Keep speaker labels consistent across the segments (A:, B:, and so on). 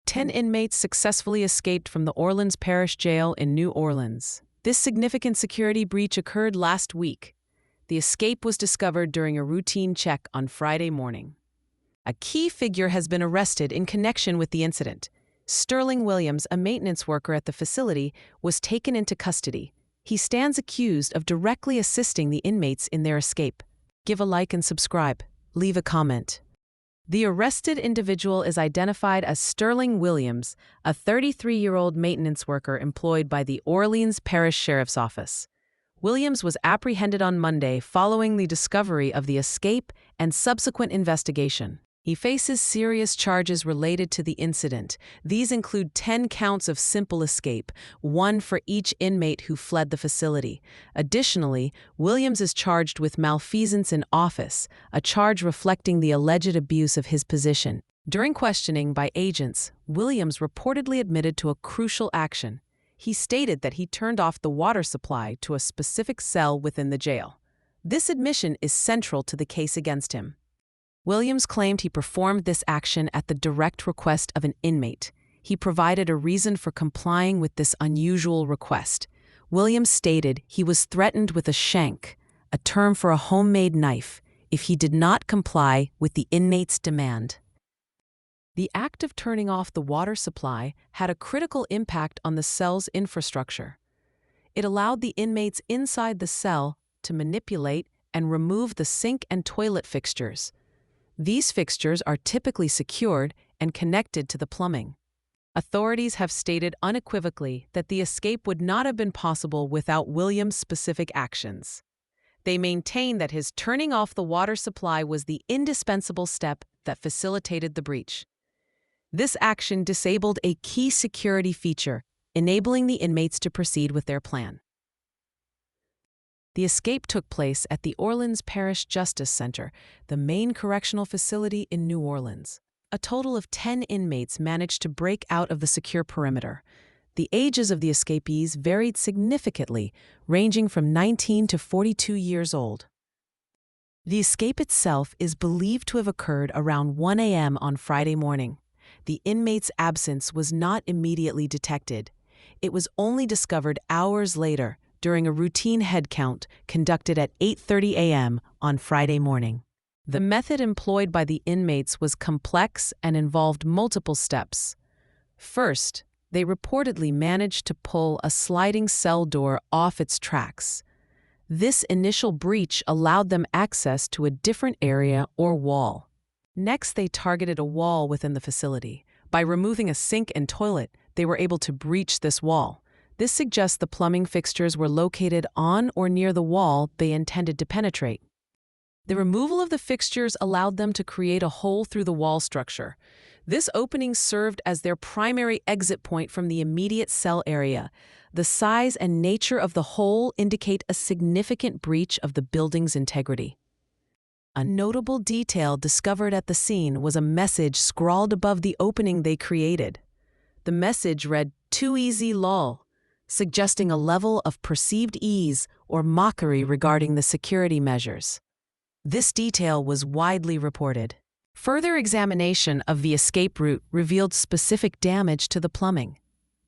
A: 10 inmates successfully escaped from the Orleans Parish jail in New Orleans. This significant security breach occurred last week. The escape was discovered during a routine check on Friday morning. A key figure has been arrested in connection with the incident. Sterling Williams, a maintenance worker at the facility, was taken into custody. He stands accused of directly assisting the inmates in their escape. Give a like and subscribe. Leave a comment. The arrested individual is identified as Sterling Williams, a 33-year-old maintenance worker employed by the Orleans Parish Sheriff's Office. Williams was apprehended on Monday following the discovery of the escape and subsequent investigation. He faces serious charges related to the incident. These include 10 counts of simple escape, one for each inmate who fled the facility. Additionally, Williams is charged with malfeasance in office, a charge reflecting the alleged abuse of his position. During questioning by agents, Williams reportedly admitted to a crucial action. He stated that he turned off the water supply to a specific cell within the jail. This admission is central to the case against him. Williams claimed he performed this action at the direct request of an inmate. He provided a reason for complying with this unusual request. Williams stated he was threatened with a shank, a term for a homemade knife, if he did not comply with the inmate's demand. The act of turning off the water supply had a critical impact on the cell's infrastructure. It allowed the inmates inside the cell to manipulate and remove the sink and toilet fixtures. These fixtures are typically secured and connected to the plumbing. Authorities have stated unequivocally that the escape would not have been possible without Williams' specific actions. They maintain that his turning off the water supply was the indispensable step that facilitated the breach. This action disabled a key security feature, enabling the inmates to proceed with their plan. The escape took place at the Orleans Parish Justice Center, the main correctional facility in New Orleans. A total of 10 inmates managed to break out of the secure perimeter. The ages of the escapees varied significantly, ranging from 19 to 42 years old. The escape itself is believed to have occurred around 1 a.m. on Friday morning. The inmate's absence was not immediately detected. It was only discovered hours later, during a routine head count conducted at 8:30 a.m. on Friday morning. The method employed by the inmates was complex and involved multiple steps. First, they reportedly managed to pull a sliding cell door off its tracks. This initial breach allowed them access to a different area or wall. Next, they targeted a wall within the facility. By removing a sink and toilet, they were able to breach this wall. This suggests the plumbing fixtures were located on or near the wall they intended to penetrate. The removal of the fixtures allowed them to create a hole through the wall structure. This opening served as their primary exit point from the immediate cell area. The size and nature of the hole indicate a significant breach of the building's integrity. A notable detail discovered at the scene was a message scrawled above the opening they created. The message read, "Too easy, lol," suggesting a level of perceived ease or mockery regarding the security measures. This detail was widely reported. Further examination of the escape route revealed specific damage to the plumbing.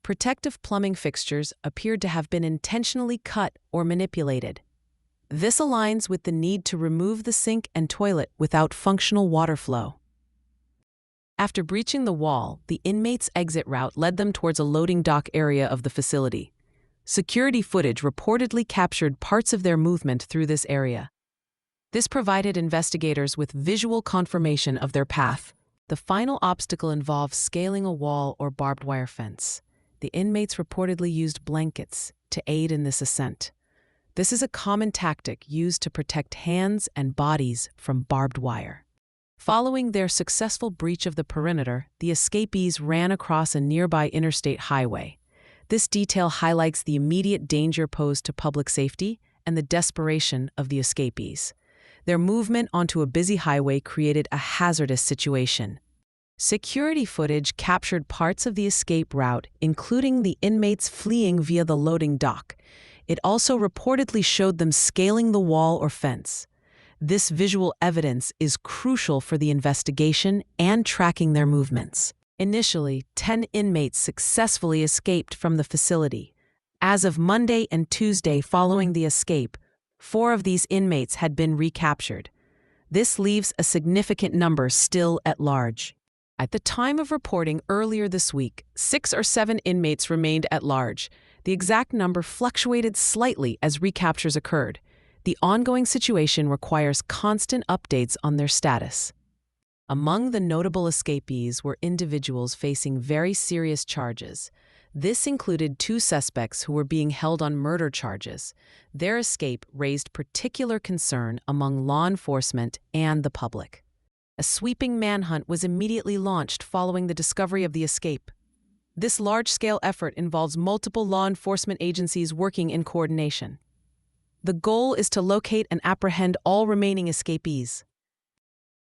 A: Protective plumbing fixtures appeared to have been intentionally cut or manipulated. This aligns with the need to remove the sink and toilet without functional water flow. After breaching the wall, the inmates' exit route led them towards a loading dock area of the facility. Security footage reportedly captured parts of their movement through this area. This provided investigators with visual confirmation of their path. The final obstacle involved scaling a wall or barbed wire fence. The inmates reportedly used blankets to aid in this ascent. This is a common tactic used to protect hands and bodies from barbed wire. Following their successful breach of the perimeter, the escapees ran across a nearby interstate highway. This detail highlights the immediate danger posed to public safety and the desperation of the escapees. Their movement onto a busy highway created a hazardous situation. Security footage captured parts of the escape route, including the inmates fleeing via the loading dock. It also reportedly showed them scaling the wall or fence. This visual evidence is crucial for the investigation and tracking their movements. Initially, 10 inmates successfully escaped from the facility. As of Monday and Tuesday following the escape, 4 of these inmates had been recaptured. This leaves a significant number still at large. At the time of reporting earlier this week, 6 or 7 inmates remained at large. The exact number fluctuated slightly as recaptures occurred. The ongoing situation requires constant updates on their status. Among the notable escapees were individuals facing very serious charges. This included 2 suspects who were being held on murder charges. Their escape raised particular concern among law enforcement and the public. A sweeping manhunt was immediately launched following the discovery of the escape. This large-scale effort involves multiple law enforcement agencies working in coordination. The goal is to locate and apprehend all remaining escapees.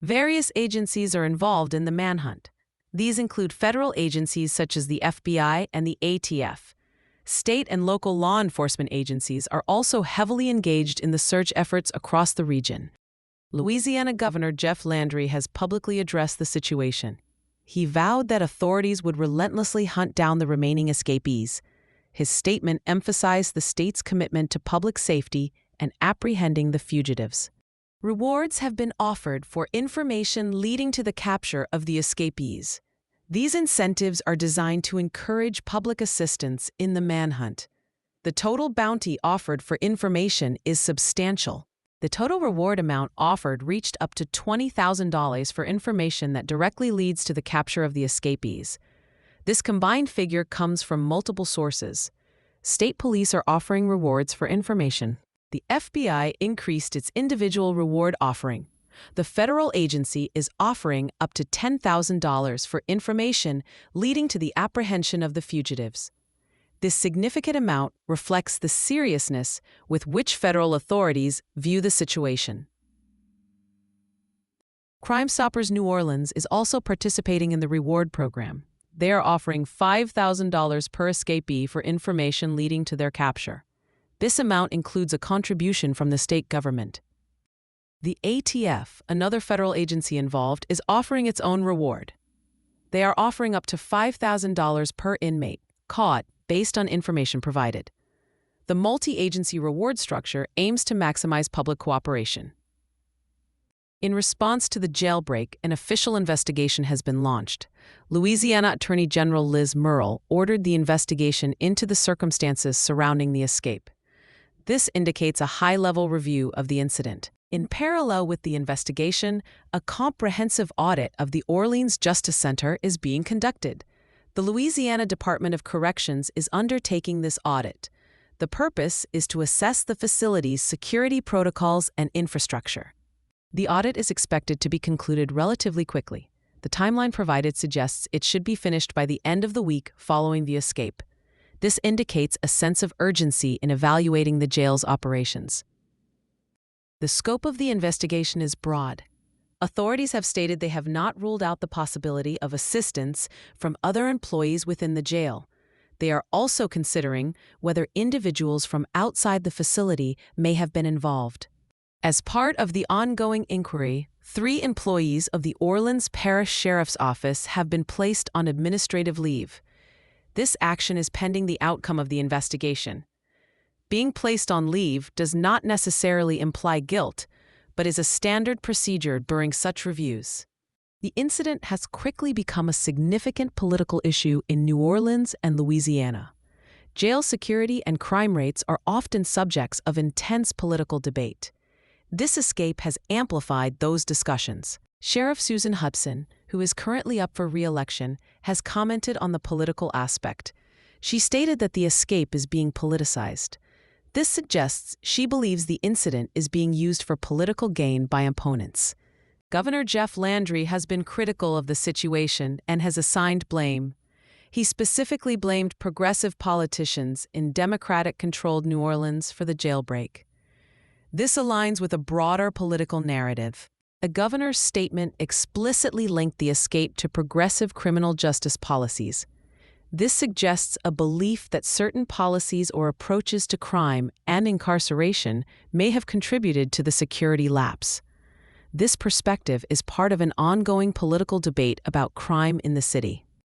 A: Various agencies are involved in the manhunt. These include federal agencies such as the FBI and the ATF. State and local law enforcement agencies are also heavily engaged in the search efforts across the region. Louisiana Governor Jeff Landry has publicly addressed the situation. He vowed that authorities would relentlessly hunt down the remaining escapees. His statement emphasized the state's commitment to public safety and apprehending the fugitives. Rewards have been offered for information leading to the capture of the escapees. These incentives are designed to encourage public assistance in the manhunt. The total bounty offered for information is substantial. The total reward amount offered reached up to $20,000 for information that directly leads to the capture of the escapees. This combined figure comes from multiple sources. State police are offering rewards for information. The FBI increased its individual reward offering. The federal agency is offering up to $10,000 for information leading to the apprehension of the fugitives. This significant amount reflects the seriousness with which federal authorities view the situation. Crime Stoppers New Orleans is also participating in the reward program. They are offering $5,000 per escapee for information leading to their capture. This amount includes a contribution from the state government. The ATF, another federal agency involved, is offering its own reward. They are offering up to $5,000 per inmate caught based on information provided. The multi-agency reward structure aims to maximize public cooperation. In response to the jailbreak, an official investigation has been launched. Louisiana Attorney General Liz Murrill ordered the investigation into the circumstances surrounding the escape. This indicates a high-level review of the incident. In parallel with the investigation, a comprehensive audit of the Orleans Justice Center is being conducted. The Louisiana Department of Corrections is undertaking this audit. The purpose is to assess the facility's security protocols and infrastructure. The audit is expected to be concluded relatively quickly. The timeline provided suggests it should be finished by the end of the week following the escape. This indicates a sense of urgency in evaluating the jail's operations. The scope of the investigation is broad. Authorities have stated they have not ruled out the possibility of assistance from other employees within the jail. They are also considering whether individuals from outside the facility may have been involved. As part of the ongoing inquiry, 3 employees of the Orleans Parish Sheriff's Office have been placed on administrative leave. This action is pending the outcome of the investigation. Being placed on leave does not necessarily imply guilt, but is a standard procedure during such reviews. The incident has quickly become a significant political issue in New Orleans and Louisiana. Jail security and crime rates are often subjects of intense political debate. This escape has amplified those discussions. Sheriff Susan Hudson, who is currently up for re-election, has commented on the political aspect. She stated that the escape is being politicized. This suggests she believes the incident is being used for political gain by opponents. Governor Jeff Landry has been critical of the situation and has assigned blame. He specifically blamed progressive politicians in Democratic-controlled New Orleans for the jailbreak. This aligns with a broader political narrative. The governor's statement explicitly linked the escape to progressive criminal justice policies. This suggests a belief that certain policies or approaches to crime and incarceration may have contributed to the security lapse. This perspective is part of an ongoing political debate about crime in the city.